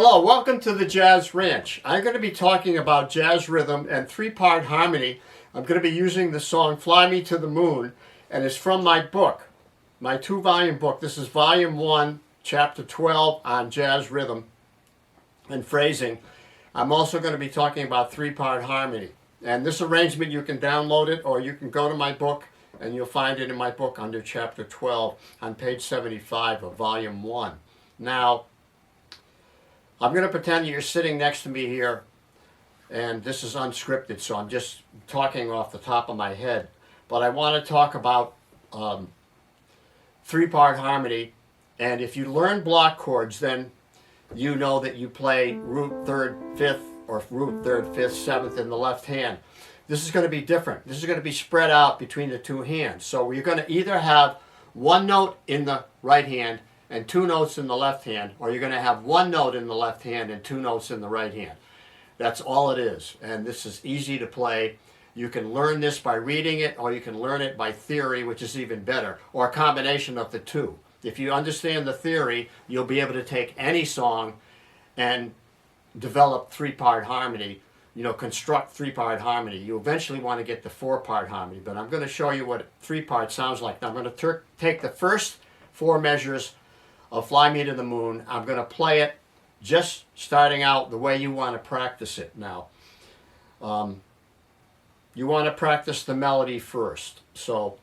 Hello, welcome to the Jazz Ranch. I'm going to be talking about jazz rhythm and three-part harmony. I'm going to be using the song Fly Me to the Moon, and it's from my book, my two-volume book. This is Volume 1, Chapter 12 on jazz rhythm and phrasing. I'm also going to be talking about three-part harmony. And this arrangement, you can download it or you can go to my book and you'll find it in my book under Chapter 12 on page 75 of Volume 1. Now, I'm going to pretend you're sitting next to me here, and this is unscripted, so I'm just talking off the top of my head. But I want to talk about three-part harmony, and if you learn block chords, then you know that you play root, third, fifth, or root, third, fifth, seventh in the left hand. This is going to be different. This is going to be spread out between the two hands. So you're going to either have one note in the right hand and two notes in the left hand, or you're going to have one note in the left hand and two notes in the right hand. That's all it is, and this is easy to play. You can learn this by reading it, or you can learn it by theory, which is even better, or a combination of the two. If you understand the theory, you'll be able to take any song and develop three-part harmony, construct three-part harmony. You eventually want to get to four-part harmony, but I'm going to show you what three-part sounds like. Now I'm going to take the first four measures of Fly Me to the Moon. I'm going to play it just starting out the way you want to practice it now. You want to practice the melody first. So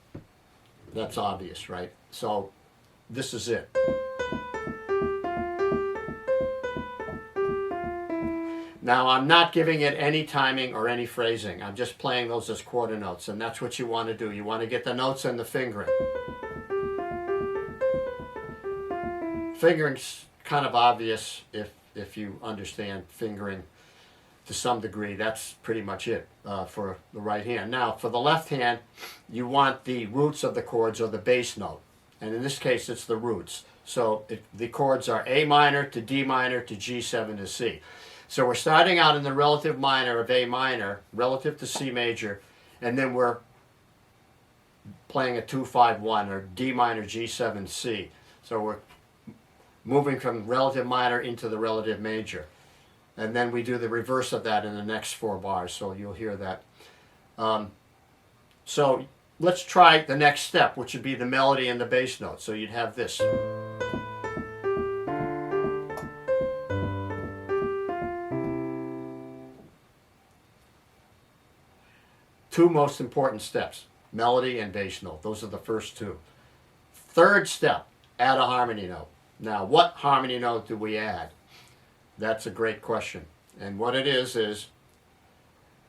that's obvious, right? So this is it. Now I'm not giving it any timing or any phrasing. I'm just playing those as quarter notes, and that's what you want to do. You want to get the notes and the fingering. Fingering's kind of obvious if you understand fingering to some degree. That's pretty much it for the right hand. Now for the left hand, you want the roots of the chords or the bass note, and in this case it's the roots. So the chords are A minor to D minor to G7 to C. So we're starting out in the relative minor of A minor relative to C major, and then we're playing a 2-5-1 or D minor G7 C. So we're moving from relative minor into the relative major. And then we do the reverse of that in the next four bars, so you'll hear that. So let's try the next step, which would be the melody and the bass note. So you'd have this. Two most important steps, melody and bass note. Those are the first two. Third step, add a harmony note. Now, what harmony note do we add? That's a great question. And what it is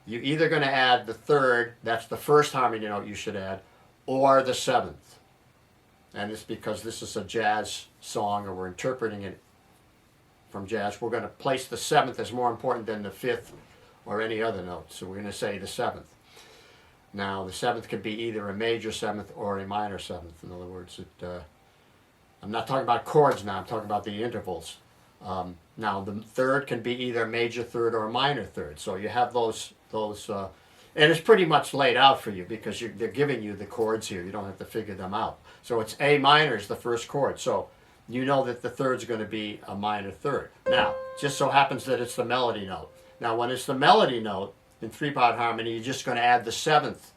you're either going to add the third, that's the first harmony note you should add, or the seventh. And it's because this is a jazz song, or we're interpreting it from jazz. We're going to place the seventh as more important than the fifth or any other note. So we're going to say the seventh. Now, the seventh could be either a major seventh or a minor seventh. In other words, I'm not talking about chords now, I'm talking about the intervals. Now the third can be either a major third or a minor third. So you have those and it's pretty much laid out for you because they're giving you the chords here. You don't have to figure them out. So it's A minor is the first chord. So you know that the third's going to be a minor third. Now, just so happens that it's the melody note. Now when it's the melody note in three-part harmony, you're just going to add the seventh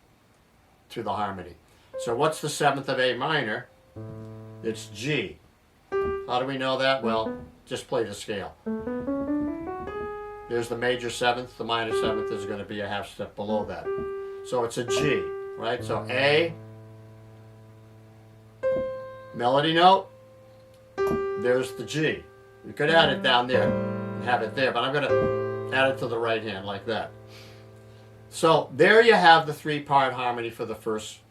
to the harmony. So what's the seventh of A minor? It's G. How do we know that? Well, just play the scale. There's the major seventh. The minor seventh is going to be a half step below that. So it's a G, right? So A, melody note, there's the G. You could add it down there and have it there, but I'm going to add it to the right hand like that. So there you have the three-part harmony for the first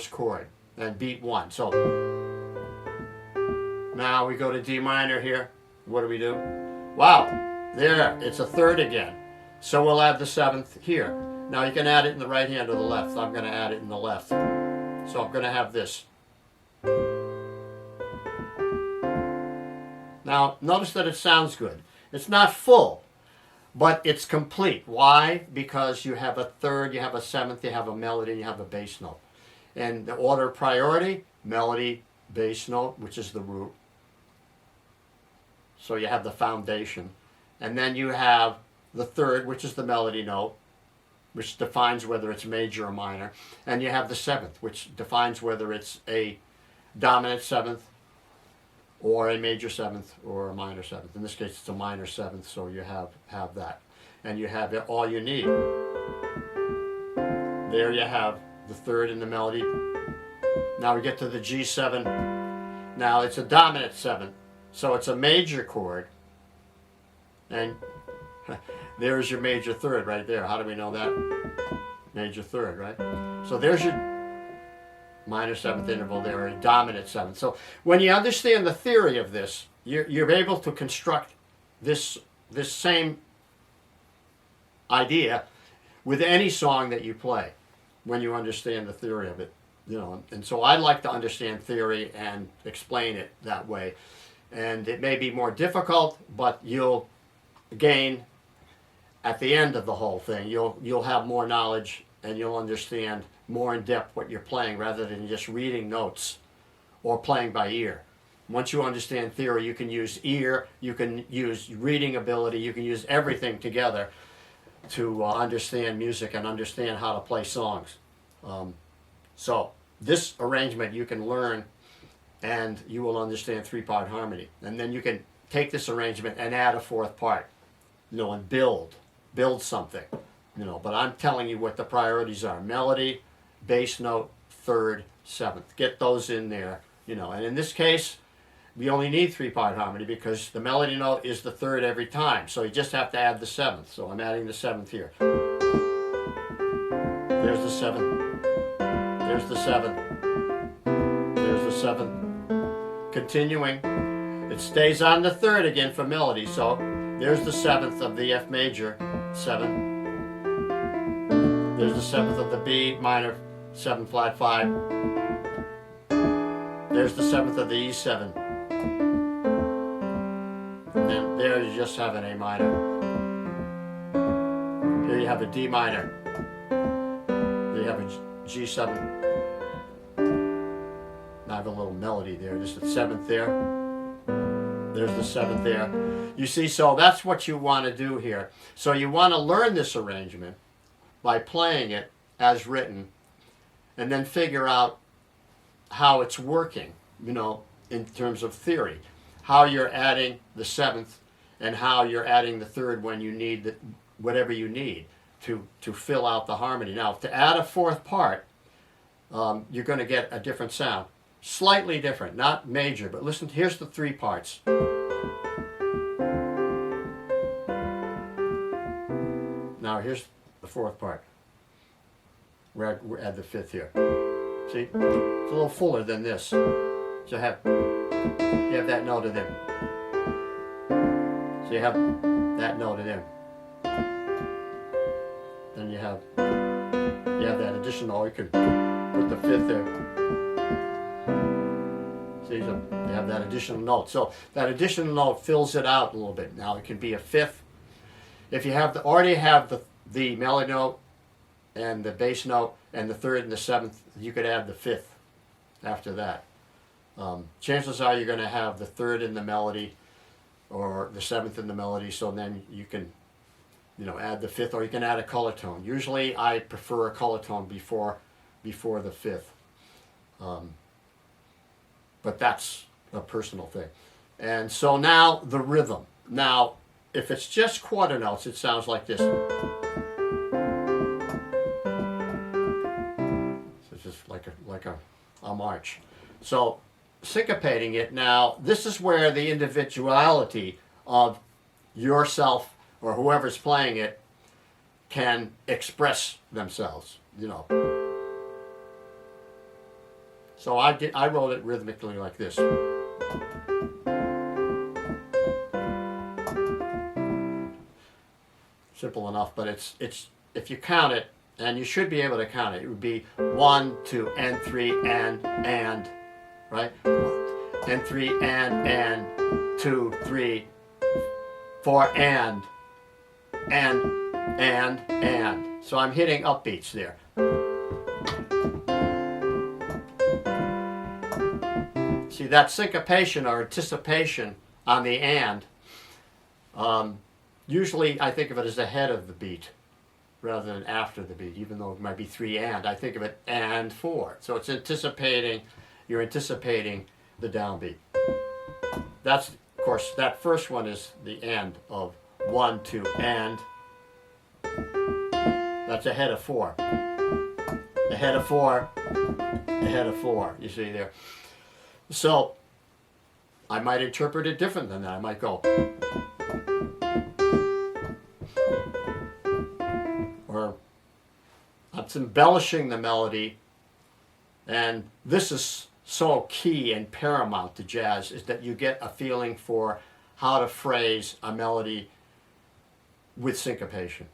chord and beat one. So now we go to D minor here. What do we do? Wow, there, it's a third again. So we'll add the seventh here. Now you can add it in the right hand or the left. I'm going to add it in the left. So I'm going to have this. Now notice that it sounds good. It's not full, but it's complete. Why? Because you have a third, you have a seventh, you have a melody, you have a bass note. And the order of priority, melody, bass note, which is the root. So you have the foundation. and then you have the third, which is the melody note, which defines whether it's major or minor, and you have the seventh, which defines whether it's a dominant seventh or a major seventh or a minor seventh. In this case, it's a minor seventh, so you have that, and you have all you need. There you have the third in the melody. Now we get to the G7. Now it's a dominant seventh, so it's a major chord, and there's your major third right there. How do we know that? Major third, right? So there's your minor seventh interval there, or a dominant seventh. So when you understand the theory of this, you're able to construct this same idea with any song that you play when you understand the theory of it. You know, and so I like to understand theory and explain it that way. And it may be more difficult, but you'll gain at the end of the whole thing. You'll have more knowledge, and you'll understand more in depth what you're playing, rather than just reading notes or playing by ear. Once you understand theory, you can use ear, you can use reading ability, you can use everything together to understand music and understand how to play songs. So this arrangement you can learn, and you will understand three-part harmony. And then you can take this arrangement and add a fourth part, you know, and build something, you know. But I'm telling you what the priorities are: melody, bass note, third, seventh. Get those in there, you know. And in this case, we only need three-part harmony because the melody note is the third every time. So you just have to add the seventh. So I'm adding the seventh here. There's the seventh. There's the seventh. There's the seventh. Continuing. It stays on the third again for melody. So there's the seventh of the F major, 7. There's the seventh of the B minor, 7 flat 5. There's the seventh of the E7. And then there you just have an A minor. Here you have a D minor. There you have a G7. I have a little melody there, just the seventh there. There's the seventh there. You see, so that's what you want to do here. So you want to learn this arrangement by playing it as written, and then figure out how it's working, you know, in terms of theory. How you're adding the seventh, and how you're adding the third when you need whatever you need to fill out the harmony. Now, to add a fourth part, you're going to get a different sound. Slightly different, not major, but listen, here's the three parts. Now here's the fourth part. We add the fifth here. See, it's a little fuller than this. So you have that note in. So you have that note in. Then you have that additional. You can put the fifth there. See, so you have that additional note. So that additional note fills it out a little bit. Now it can be a fifth. If you already have the melody note and the bass note and the third and the seventh, you could add the fifth after that. Chances are you're going to have the third in the melody or the seventh in the melody, so then you can, you know, add the fifth, or you can add a color tone. Usually I prefer a color tone before the fifth. But that's a personal thing. And so now the rhythm. Now, if it's just quarter notes, it sounds like this. So it's just like a march. So syncopating it, now this is where the individuality of yourself or whoever's playing it can express themselves, you know. So I wrote it rhythmically like this. Simple enough, but it's if you count it, and you should be able to count it, it would be 1, 2, and 3, and, right? 1, and 3, and, 2, 3, 4, and. So I'm hitting upbeats there. See, that syncopation or anticipation on the and Usually I think of it as ahead of the beat rather than after the beat, even though it might be 3 and. I think of it and 4. So it's anticipating, you're anticipating the downbeat. That's, of course, that first one is the end of 1, 2, and. That's ahead of 4. Ahead of 4, ahead of 4. You see there. So I might interpret it different than that. I might go, or I'm embellishing the melody, and this is so key and paramount to jazz, is that you get a feeling for how to phrase a melody with syncopation.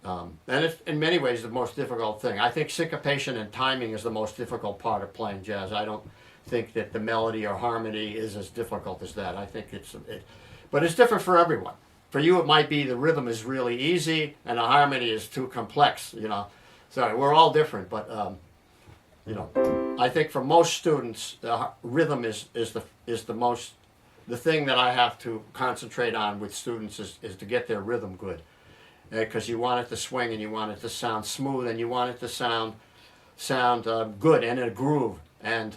And it's in many ways the most difficult thing. I think syncopation and timing is the most difficult part of playing jazz. I don't think that the melody or harmony is as difficult as that. I think but it's different for everyone. For you, it might be the rhythm is really easy and the harmony is too complex. You know, sorry, we're all different, but you know, I think for most students, the rhythm is the thing that I have to concentrate on with students is to get their rhythm good. Because you want it to swing and you want it to sound smooth and you want it to sound good and in a groove, and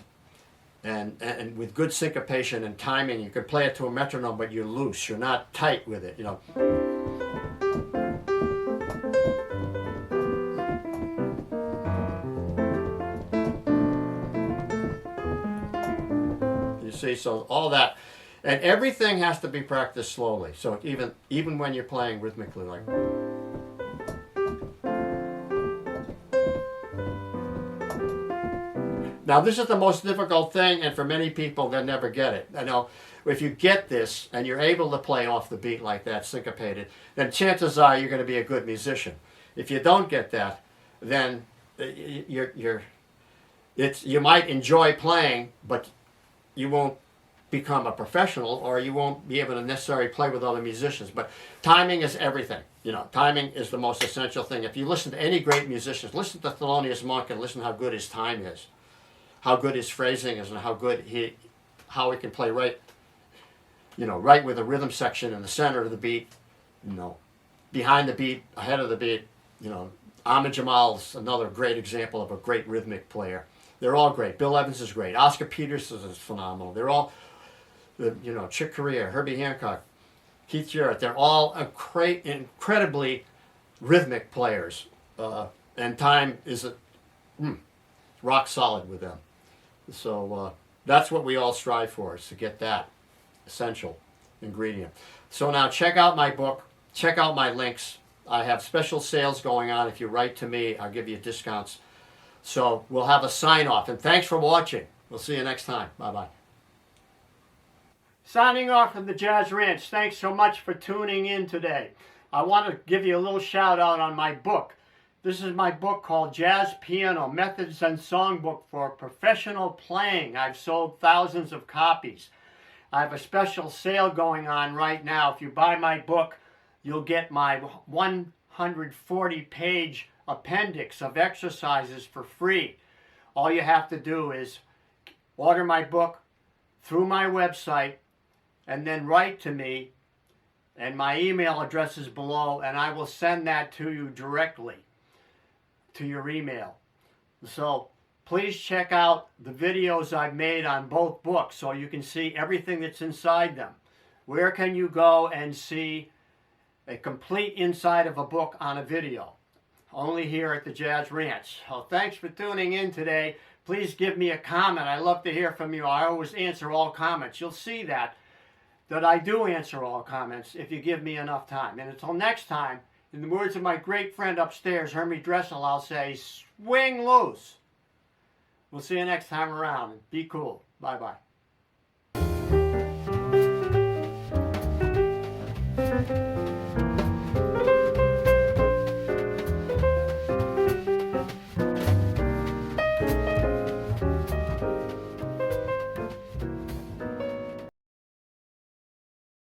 with good syncopation and timing, you can play it to a metronome, but you're loose. You're not tight with it. You know. You see, so all that. And everything has to be practiced slowly. So even when you're playing rhythmically, like. Now this is the most difficult thing, and for many people, they'll never get it. I know if you get this and you're able to play off the beat like that, syncopated, then chances are you're going to be a good musician. If you don't get that, then you might enjoy playing, but you won't become a professional, or you won't be able to necessarily play with other musicians. But timing is everything. You know, timing is the most essential thing. If you listen to any great musicians, listen to Thelonious Monk and listen how good his time is, how good his phrasing is, and how he can play right, you know, right with a rhythm section in the center of the beat, you know, behind the beat, ahead of the beat. You know, Ahmad Jamal's another great example of a great rhythmic player. They're all great. Bill Evans is great. Oscar Peterson is phenomenal. They're all, you know, Chick Corea, Herbie Hancock, Keith Jarrett. They're all incredibly rhythmic players, and time is rock solid with them. So that's what we all strive for, is to get that essential ingredient. So now check out my book, check out my links. I have special sales going on. If you write to me, I'll give you discounts. So we'll have a sign off, and thanks for watching. We'll see you next time. Bye-bye. Signing off from the Jazz Ranch. Thanks so much for tuning in today. I want to give you a little shout out on my book. This is my book called Jazz Piano Methods and Songbook for Professional Playing. I've sold thousands of copies. I have a special sale going on right now. If you buy my book, you'll get my 140-page appendix of exercises for free. All you have to do is order my book through my website and then write to me, and my email address is below, and I will send that to you directly to your email. So please check out the videos I've made on both books so you can see everything that's inside them. Where can you go and see a complete inside of a book on a video? Only here at the Jazz Ranch. So thanks for tuning in today. Please give me a comment. I love to hear from you. I always answer all comments. You'll see that I do answer all comments if you give me enough time. And until next time, in the words of my great friend upstairs, Hermie Dressel, I'll say, swing loose. We'll see you next time around. Be cool. Bye-bye.